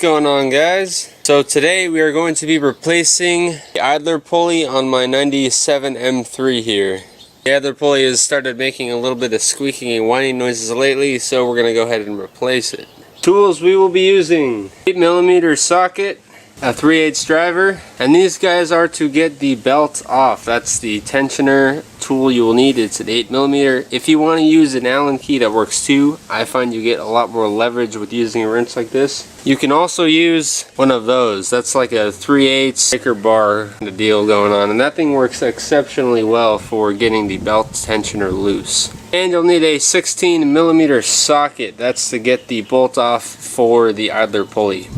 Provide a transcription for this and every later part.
going on, guys? So today we are going to be replacing the idler pulley on my 97 M3 here. The idler pulley has started making a little bit of squeaking and whining noises lately, so we're going to go ahead and replace it. Tools we will be using: 8mm socket, a 3/8 driver, and these guys are to get the belt off. That's the tensioner tool you will need. It's an 8mm. If you want to use an Allen key, that works too. I find you get a lot more leverage with using a wrench like this. You can also use one of those. That's like a 3/8 breaker bar deal going on, and that thing works exceptionally well for getting the belt tensioner loose. And you'll need a 16mm socket. That's to get the bolt off for the idler pulley.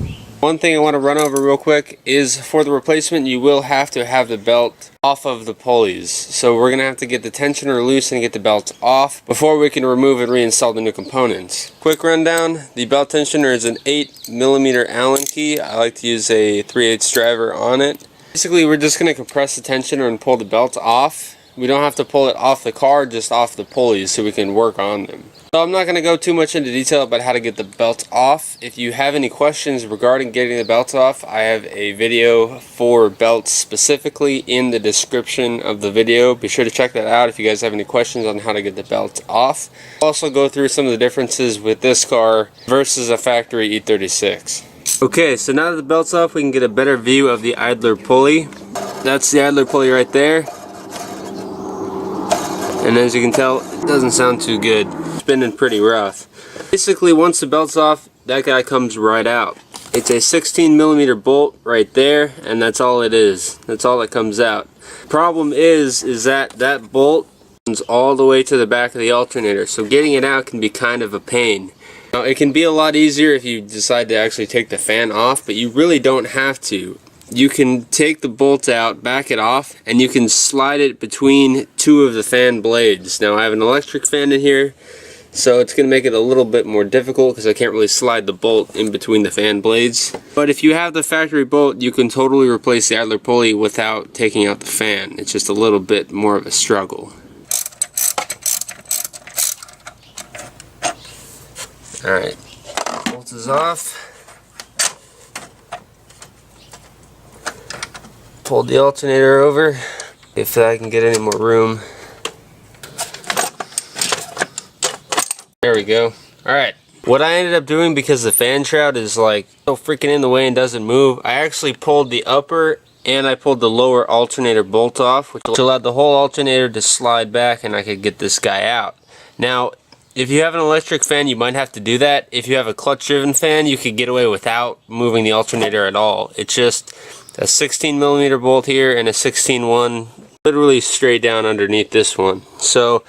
One thing I want to run over real quick is for the replacement you will have to have the belt off of the pulleys. So we're going to have to get the tensioner loose and get the belt off before we can remove and reinstall the new components. Quick rundown: the belt tensioner is an 8mm Allen key. I like to use a 3/8 driver on it. Basically we're just going to compress the tensioner and pull the belt off. We don't have to pull it off the car, just off the pulleys so we can work on them. So I'm not going to go too much into detail about how to get the belt off. If you have any questions regarding getting the belt off, I have a video for belts specifically in the description of the video. Be sure to check that out if you guys have any questions on how to get the belt off. I'll also go through some of the differences with this car versus a factory E36. Okay, so now that the belt's off, we can get a better view of the idler pulley. That's the idler pulley right there. And as you can tell, it doesn't sound too good. Spinning pretty rough. Basically, once the belt's off, that guy comes right out. It's a 16mm bolt right there, and that's all it is. That's all that comes out. Problem is that bolt comes all the way to the back of the alternator, so getting it out can be kind of a pain. Now, it can be a lot easier if you decide to actually take the fan off, but you really don't have to. You can take the bolt out, back it off, and you can slide it between two of the fan blades. Now I have an electric fan in here, so it's going to make it a little bit more difficult because I can't really slide the bolt in between the fan blades. But if you have the factory bolt, you can totally replace the idler pulley without taking out the fan. It's just a little bit more of a struggle. Alright, bolt is off. Pull the alternator over, if I can get any more room. There we go. Alright, what I ended up doing, because the fan shroud is like so freaking in the way and doesn't move, I actually pulled the upper and I pulled the lower alternator bolt off, which allowed the whole alternator to slide back and I could get this guy out. Now, if you have an electric fan, you might have to do that. If you have a clutch driven fan, you could get away without moving the alternator at all. It's just a 16mm bolt here and a 16-1 literally straight down underneath this one. So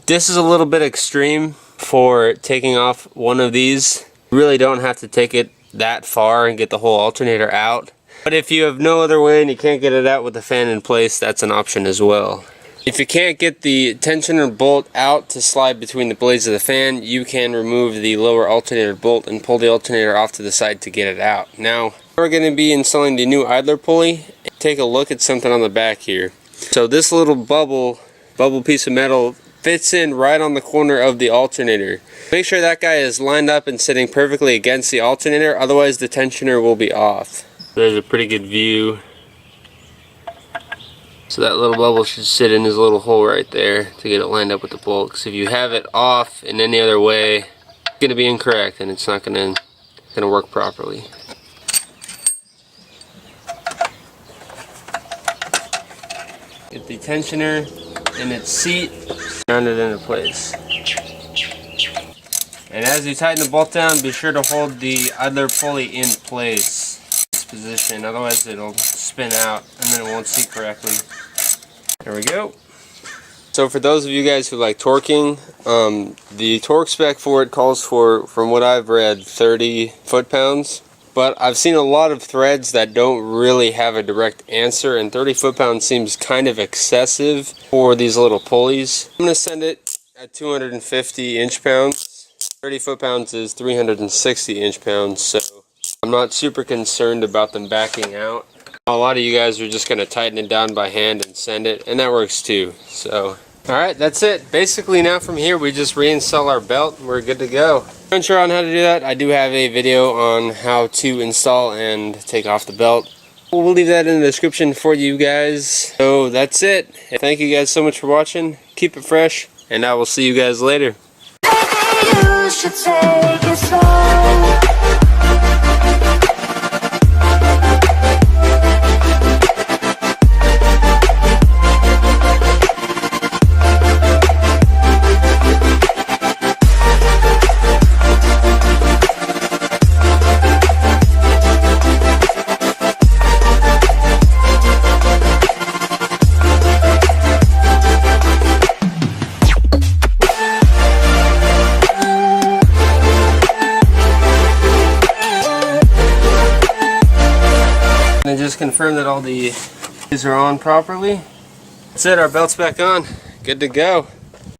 this is a little bit extreme for taking off one of these. You really don't have to take it that far and get the whole alternator out. But if you have no other way and you can't get it out with the fan in place, that's an option as well. If you can't get the tensioner bolt out to slide between the blades of the fan, you can remove the lower alternator bolt and pull the alternator off to the side to get it out. Now, we're going to be installing the new idler pulley. Take a look at something on the back here. So this little bubble piece of metal fits in right on the corner of the alternator. Make sure that guy is lined up and sitting perfectly against the alternator, otherwise the tensioner will be off. There's a pretty good view. So that little bubble should sit in his little hole right there to get it lined up with the bolt. Because if you have it off in any other way, it's going to be incorrect and it's not going to work properly. Get the tensioner in its seat, round it into place. And as you tighten the bolt down, be sure to hold the idler pulley in place. This position, otherwise it'll spin out and then it won't seat correctly. There we go. So for those of you guys who like torquing, the torque spec for it calls for, from what I've read, 30 foot-pounds. But I've seen a lot of threads that don't really have a direct answer, and 30 foot-pounds seems kind of excessive for these little pulleys. I'm going to send it at 250 inch-pounds. 30 foot-pounds is 360 inch-pounds, so I'm not super concerned about them backing out. A lot of you guys are just going to tighten it down by hand and send it, and that works too. So, alright, that's it. Basically now from here we just reinstall our belt and we're good to go. Unsure on how to do that, I do have a video on how to install and take off the belt. We'll leave that in the description for you guys. So that's it. Thank you guys so much for watching. Keep it fresh, and I will see you guys later. You should take it slow. And just confirm that all the keys are on properly. That's it, our belt's back on. Good to go.